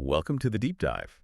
Welcome to the Deep Dive.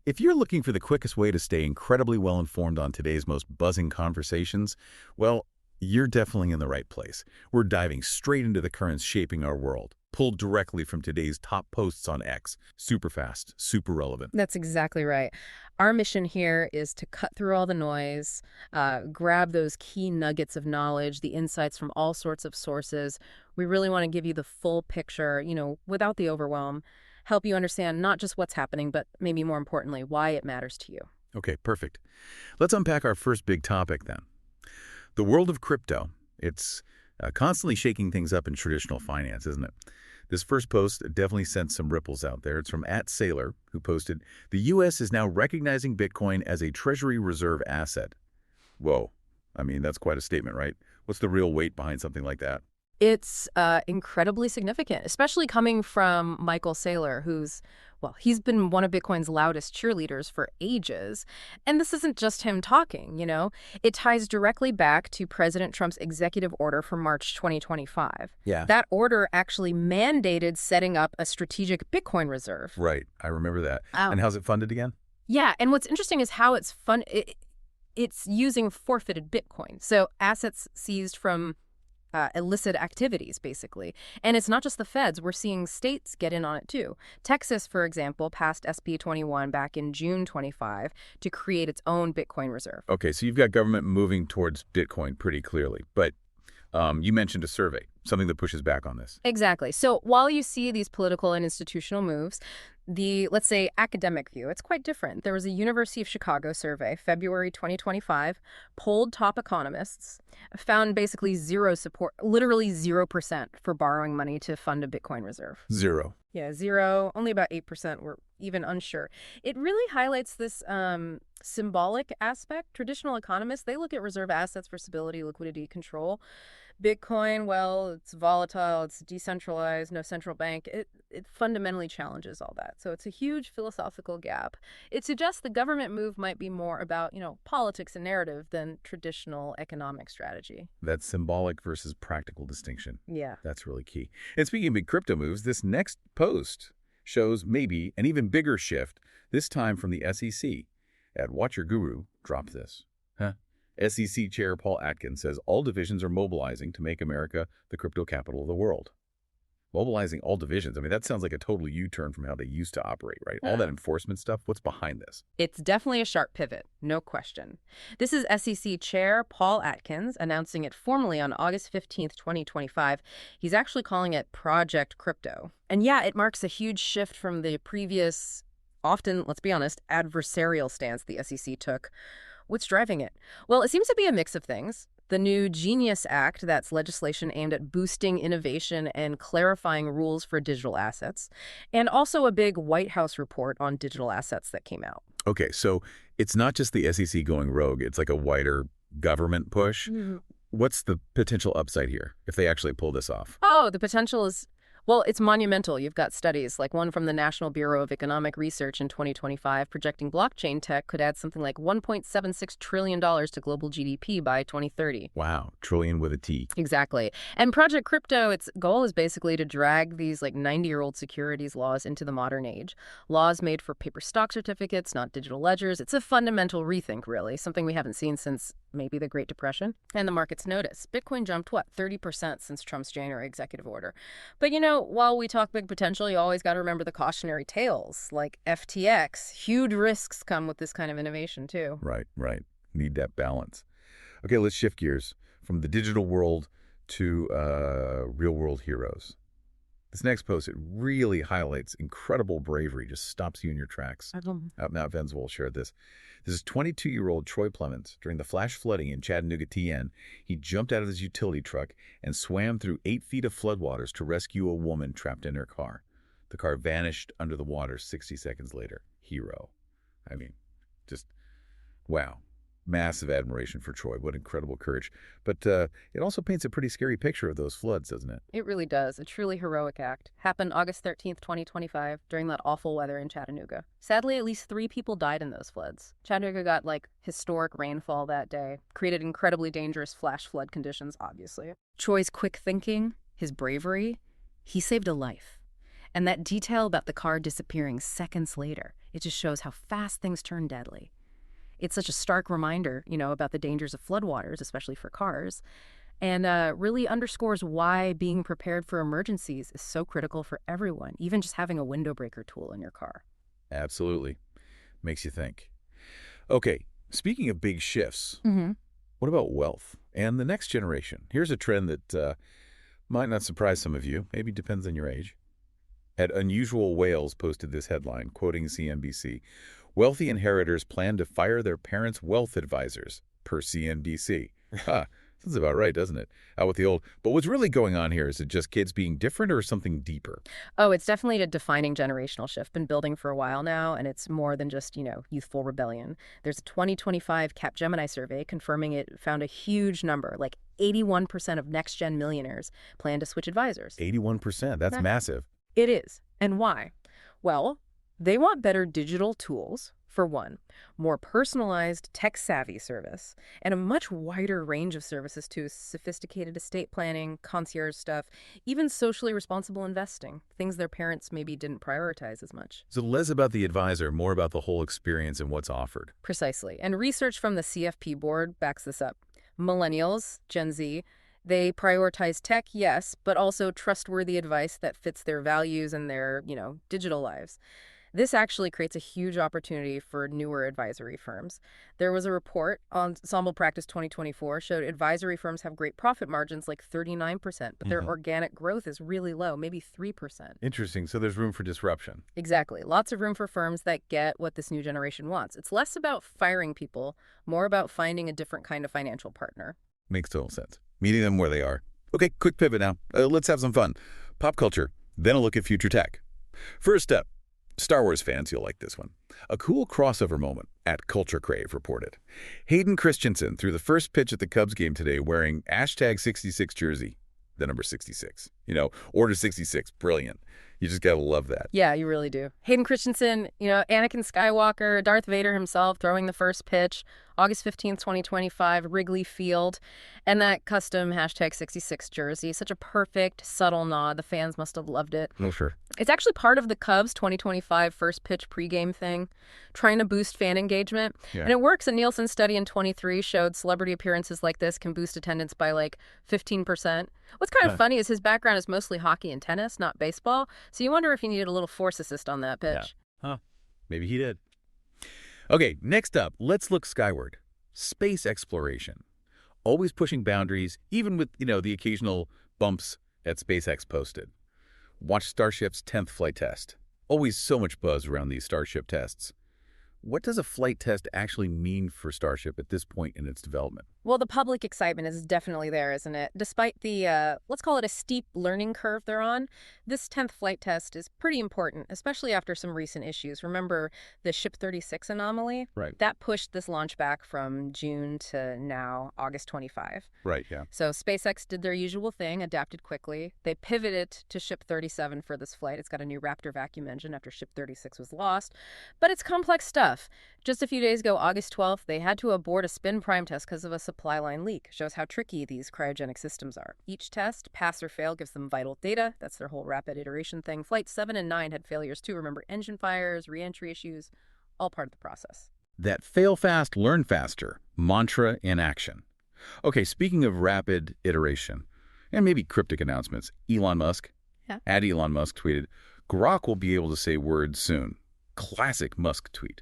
If you're looking for the quickest way to stay incredibly well informed on today's most buzzing conversations, well, you're definitely in the right place. We're diving straight into the currents shaping our world, pulled directly from today's top posts on X. Super fast, super relevant. That's exactly right. Our mission here is to cut through all the noise, grab those key nuggets of knowledge, the insights from all sorts of sources. We really want to give you the full picture, without the overwhelm, help you understand not just what's happening, but maybe more importantly, why it matters to you. Okay, perfect. Let's unpack our first big topic then. The world of crypto. It's constantly shaking things up in traditional finance, isn't it? This first post definitely sent some ripples out there. It's from @Sailor, who posted, "The U.S. is now recognizing Bitcoin as a Treasury Reserve Asset." Whoa. I mean, that's quite a statement, right? What's the real weight behind something like that? It's incredibly significant, especially coming from Michael Saylor, he's been one of Bitcoin's loudest cheerleaders for ages. And this isn't just him talking, It ties directly back to President Trump's executive order from March 2025. Yeah. That order actually mandated setting up a strategic Bitcoin reserve. Right. I remember that. And how's it funded again? Yeah, and what's interesting is how it's using forfeited Bitcoin. So assets seized from illicit activities, basically. And it's not just the feds. We're seeing states get in on it, too. Texas, for example, passed SB 21 back in June 25 to create its own Bitcoin reserve. Okay, so you've got government moving towards Bitcoin pretty clearly. But you mentioned a survey, something that pushes back on this. Exactly. So while you see these political and institutional moves, the, let's say, academic view, it's quite different. There was a University of Chicago survey, February 2025, polled top economists, found basically zero support, literally 0% for borrowing money to fund a Bitcoin reserve. Zero. Yeah, zero. Only about 8% were even unsure. It really highlights this symbolic aspect. Traditional economists, they look at reserve assets for stability, liquidity, control. Bitcoin, well, it's volatile, it's decentralized, no central bank. It fundamentally challenges all that. So it's a huge philosophical gap. It suggests the government move might be more about, politics and narrative than traditional economic strategy. That symbolic versus practical distinction. Yeah. That's really key. And speaking of big crypto moves, this next post shows maybe an even bigger shift, this time from the SEC. Watch Your Guru dropped this. SEC Chair Paul Atkins says all divisions are mobilizing to make America the crypto capital of the world. Mobilizing all divisions. I mean, that sounds like a total U-turn from how they used to operate, right? All that enforcement stuff, what's behind this? It's definitely a sharp pivot, no question. This is SEC Chair Paul Atkins announcing it formally on August 15th, 2025. He's actually calling it Project Crypto. And yeah, it marks a huge shift from the previous, often, let's be honest, adversarial stance the SEC took. What's driving it? Well, it seems to be a mix of things. The new Genius Act, that's legislation aimed at boosting innovation and clarifying rules for digital assets, and also a big White House report on digital assets that came out. Okay, so it's not just the SEC going rogue. It's like a wider government push. Mm-hmm. What's the potential upside here if they actually pull this off? Oh, the potential is... Well, it's monumental. You've got studies, like one from the National Bureau of Economic Research in 2025, projecting blockchain tech could add something like $1.76 trillion to global GDP by 2030. Wow, trillion with a T. Exactly. And Project Crypto, its goal is basically to drag these 90-year-old securities laws into the modern age. Laws made for paper stock certificates, not digital ledgers. It's a fundamental rethink, really, something we haven't seen since maybe the Great Depression. And the markets notice. Bitcoin jumped, 30% since Trump's January executive order. But, while we talk big potential, you always got to remember the cautionary tales, like FTX. Huge risks come with this kind of innovation, too. Right. Need that balance. Okay, let's shift gears from the digital world to real-world heroes. This next post, it really highlights incredible bravery, just stops you in your tracks. Matt Venzwell shared this. This is 22-year-old Troy Plemons. During the flash flooding in Chattanooga, TN, he jumped out of his utility truck and swam through 8 feet of floodwaters to rescue a woman trapped in her car. The car vanished under the water 60 seconds later. Hero. I mean, just, wow. Massive admiration for Troy. What incredible courage. But it also paints a pretty scary picture of those floods, doesn't it? It really does. A truly heroic act. Happened August 13th, 2025, during that awful weather in Chattanooga. Sadly, at least 3 people died in those floods. Chattanooga got, historic rainfall that day. Created incredibly dangerous flash flood conditions, obviously. Troy's quick thinking, his bravery, he saved a life. And that detail about the car disappearing seconds later, it just shows how fast things turn deadly. It's such a stark reminder, about the dangers of floodwaters, especially for cars, and really underscores why being prepared for emergencies is so critical for everyone, even just having a window breaker tool in your car. Absolutely. Makes you think. Okay, speaking of big shifts, Mm-hmm. what about wealth and the next generation? Here's a trend that might not surprise some of you. Maybe depends on your age. At Unusual Whales posted this headline, quoting CNBC, "Wealthy inheritors plan to fire their parents' wealth advisors," per CNBC. Huh, sounds about right, doesn't it? Out with the old. But what's really going on here, is it just kids being different or something deeper? Oh, it's definitely a defining generational shift. Been building for a while now, and it's more than just, youthful rebellion. There's a 2025 Capgemini survey confirming it found a huge number, like 81% of next-gen millionaires plan to switch advisors. 81%, that's Yeah. massive. It is. And why? Well, they want better digital tools, for one, more personalized, tech-savvy service, and a much wider range of services too: sophisticated estate planning, concierge stuff, even socially responsible investing, things their parents maybe didn't prioritize as much. So less about the advisor, more about the whole experience and what's offered. Precisely. And research from the CFP board backs this up. Millennials, Gen Z, they prioritize tech, yes, but also trustworthy advice that fits their values and their, digital lives. This actually creates a huge opportunity for newer advisory firms. There was a report on Ensemble Practice 2024 showed advisory firms have great profit margins, like 39%, but their organic growth is really low, maybe 3%. Interesting. So there's room for disruption. Exactly. Lots of room for firms that get what this new generation wants. It's less about firing people, more about finding a different kind of financial partner. Makes total sense. Meeting them where they are. Okay, quick pivot now. Let's have some fun. Pop culture, then a look at future tech. First up, Star Wars fans, you'll like this one. A cool crossover moment at Culture Crave reported. Hayden Christensen threw the first pitch at the Cubs game today wearing #66 jersey, the number 66. Order 66, brilliant. You just gotta love that. Yeah, you really do. Hayden Christensen, Anakin Skywalker, Darth Vader himself throwing the first pitch, August 15th, 2025, Wrigley Field, and that custom #66 jersey. Such a perfect, subtle nod. The fans must have loved it. Oh, sure. It's actually part of the Cubs 2025 first pitch pregame thing, trying to boost fan engagement. Yeah. And it works. A Nielsen study in 23 showed celebrity appearances like this can boost attendance by like 15%. What's kind of funny is his background is mostly hockey and tennis, not baseball. So you wonder if he needed a little force assist on that pitch. Yeah. Huh. Maybe he did. Okay, next up, let's look skyward. Space exploration. Always pushing boundaries, even with, the occasional bumps at SpaceX posted. Watch Starship's 10th flight test. Always so much buzz around these Starship tests. What does a flight test actually mean for Starship at this point in its development? Well, the public excitement is definitely there, isn't it? Despite the, let's call it a steep learning curve they're on, this 10th flight test is pretty important, especially after some recent issues. Remember the Ship 36 anomaly? Right. That pushed this launch back from June to now, August 25. Right, yeah. So SpaceX did their usual thing, adapted quickly. They pivoted to Ship 37 for this flight. It's got a new Raptor vacuum engine after Ship 36 was lost. But it's complex stuff. Just a few days ago, August 12th, they had to abort a spin prime test because of a supply line leak. Shows how tricky these cryogenic systems are. Each test, pass or fail, gives them vital data. That's their whole rapid iteration thing. Flights 7 and 9 had failures too. Remember, engine fires, re-entry issues, all part of the process. That fail fast, learn faster mantra in action. Okay, speaking of rapid iteration and maybe cryptic announcements, Elon Musk, at Elon Musk tweeted, "Grok will be able to say words soon." Classic Musk tweet.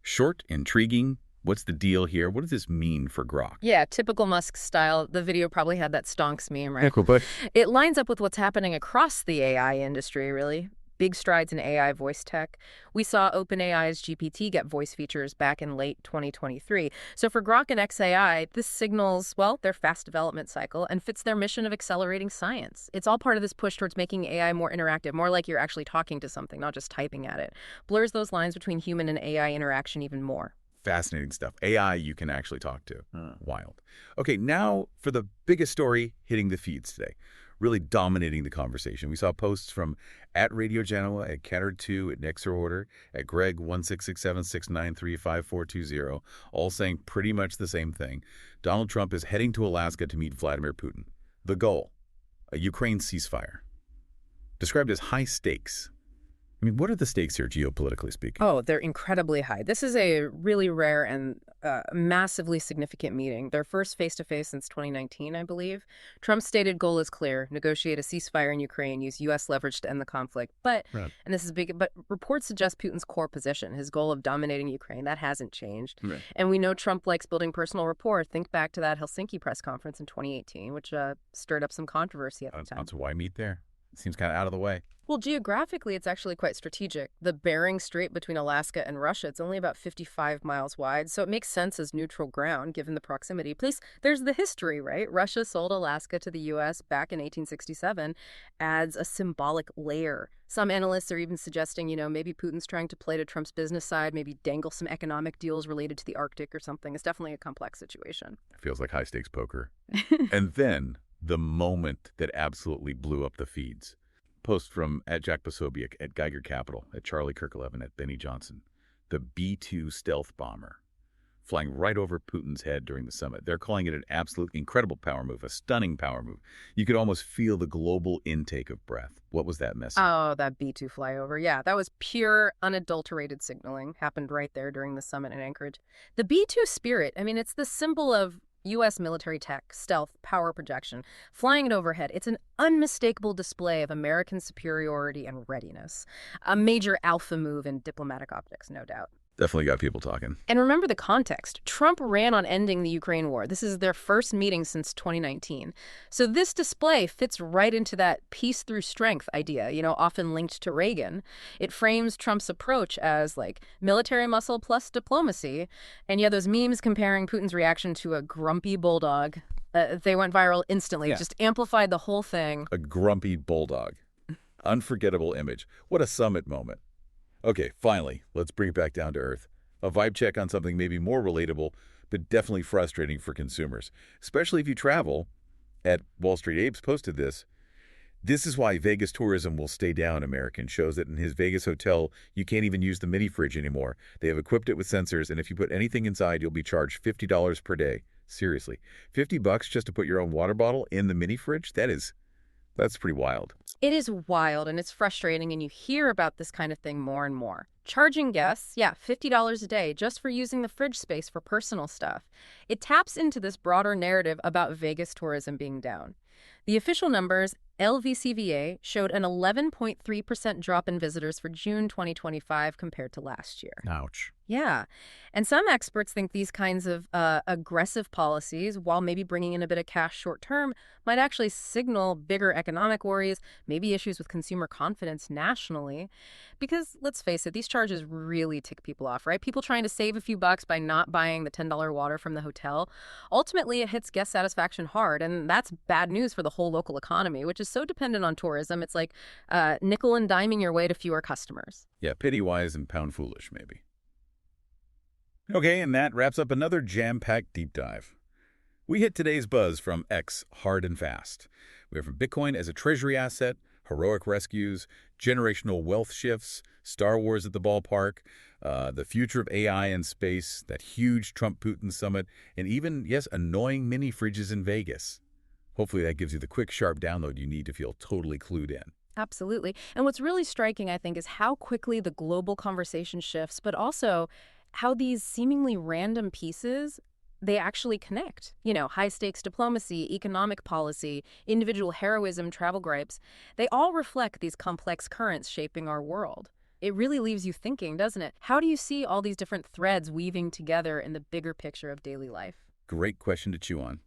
Short, intriguing. What's the deal here? What does this mean for Grok? Yeah, typical Musk style. The video probably had that stonks meme, right? Cool, but It lines up with what's happening across the AI industry, really. Big strides in AI voice tech. We saw OpenAI's GPT get voice features back in late 2023. So for Grok and XAI, this signals, their fast development cycle and fits their mission of accelerating science. It's all part of this push towards making AI more interactive, more like you're actually talking to something, not just typing at it. Blurs those lines between human and AI interaction even more. fascinating stuff. AI you can actually talk to. Wild. Okay, now for the biggest story hitting the feeds today. Really dominating the conversation. We saw posts from at Radio Genoa, at Catter2, at Nexer Order, at Greg 16676935420, all saying pretty much the same thing. Donald Trump is heading to Alaska to meet Vladimir Putin. The goal, a Ukraine ceasefire. Described as high stakes. I mean, what are the stakes here, geopolitically speaking? Oh, they're incredibly high. This is a really rare and massively significant meeting. Their first face-to-face since 2019, I believe. Trump's stated goal is clear: negotiate a ceasefire in Ukraine, use U.S. leverage to end the conflict. But, Right. and this is big, but reports suggest Putin's core position, his goal of dominating Ukraine, that hasn't changed. Right. And we know Trump likes building personal rapport. Think back to that Helsinki press conference in 2018, which stirred up some controversy at the time. So why meet there? It seems kind of out of the way. Well, geographically, it's actually quite strategic. The Bering Strait between Alaska and Russia, it's only about 55 miles wide, so it makes sense as neutral ground given the proximity. Plus, there's the history, right? Russia sold Alaska to the U.S. back in 1867, adds a symbolic layer. Some analysts are even suggesting, maybe Putin's trying to play to Trump's business side, maybe dangle some economic deals related to the Arctic or something. It's definitely a complex situation. It feels like high-stakes poker. And then the moment that absolutely blew up the feeds. Post from @Jack Posobiec, @Geiger Capital, @Charlie Kirk11, @Benny Johnson. The B-2 stealth bomber flying right over Putin's head during the summit. They're calling it an absolute incredible power move, a stunning power move. You could almost feel the global intake of breath. What was that message? Oh, that B-2 flyover. Yeah, that was pure, unadulterated signaling. Happened right there during the summit in Anchorage. The B-2 spirit, it's the symbol of U.S. military tech, stealth, power projection. Flying it overhead, it's an unmistakable display of American superiority and readiness. A major alpha move in diplomatic optics, no doubt. Definitely got people talking. And remember the context. Trump ran on ending the Ukraine war. This is their first meeting since 2019. So this display fits right into that peace through strength idea, often linked to Reagan. It frames Trump's approach as like military muscle plus diplomacy. And yeah, those memes comparing Putin's reaction to a grumpy bulldog, they went viral instantly. Yeah. Just amplified the whole thing. A grumpy bulldog. Unforgettable image. What a summit moment. Okay, finally, let's bring it back down to earth. A vibe check on something maybe more relatable, but definitely frustrating for consumers, especially if you travel. @Wall Street Apes posted this. This is why Vegas tourism will stay down, American. Shows that in his Vegas hotel, you can't even use the mini fridge anymore. They have equipped it with sensors, and if you put anything inside, you'll be charged $50 per day. Seriously, $50 just to put your own water bottle in the mini fridge? That's pretty wild. It is wild and it's frustrating, and you hear about this kind of thing more and more. Charging guests, $50 a day just for using the fridge space for personal stuff. It taps into this broader narrative about Vegas tourism being down. The official numbers, LVCVA, showed an 11.3% drop in visitors for June 2025 compared to last year. Ouch. Yeah. And some experts think these kinds of aggressive policies, while maybe bringing in a bit of cash short term, might actually signal bigger economic worries, maybe issues with consumer confidence nationally. Because let's face it, these charges really tick people off, right? People trying to save a few bucks by not buying the $10 water from the hotel. Ultimately, it hits guest satisfaction hard, and that's bad news for the whole local economy, which is so dependent on tourism. It's like nickel and diming your way to fewer customers. Yeah, pity-wise and pound-foolish, maybe. Okay, and that wraps up another jam-packed deep dive. We hit today's buzz from X hard and fast. We have from Bitcoin as a treasury asset, heroic rescues, generational wealth shifts, Star Wars at the ballpark, the future of AI and space, that huge Trump-Putin summit, and even, yes, annoying mini fridges in Vegas. Hopefully that gives you the quick, sharp download you need to feel totally clued in. Absolutely. And what's really striking, I think, is how quickly the global conversation shifts, but also how these seemingly random pieces, they actually connect. High-stakes diplomacy, economic policy, individual heroism, travel gripes. They all reflect these complex currents shaping our world. It really leaves you thinking, doesn't it? How do you see all these different threads weaving together in the bigger picture of daily life? Great question to chew on.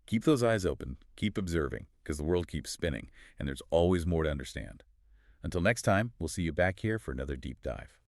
Keep those eyes open. Keep observing, because the world keeps spinning, and there's always more to understand. Until next time, we'll see you back here for another deep dive.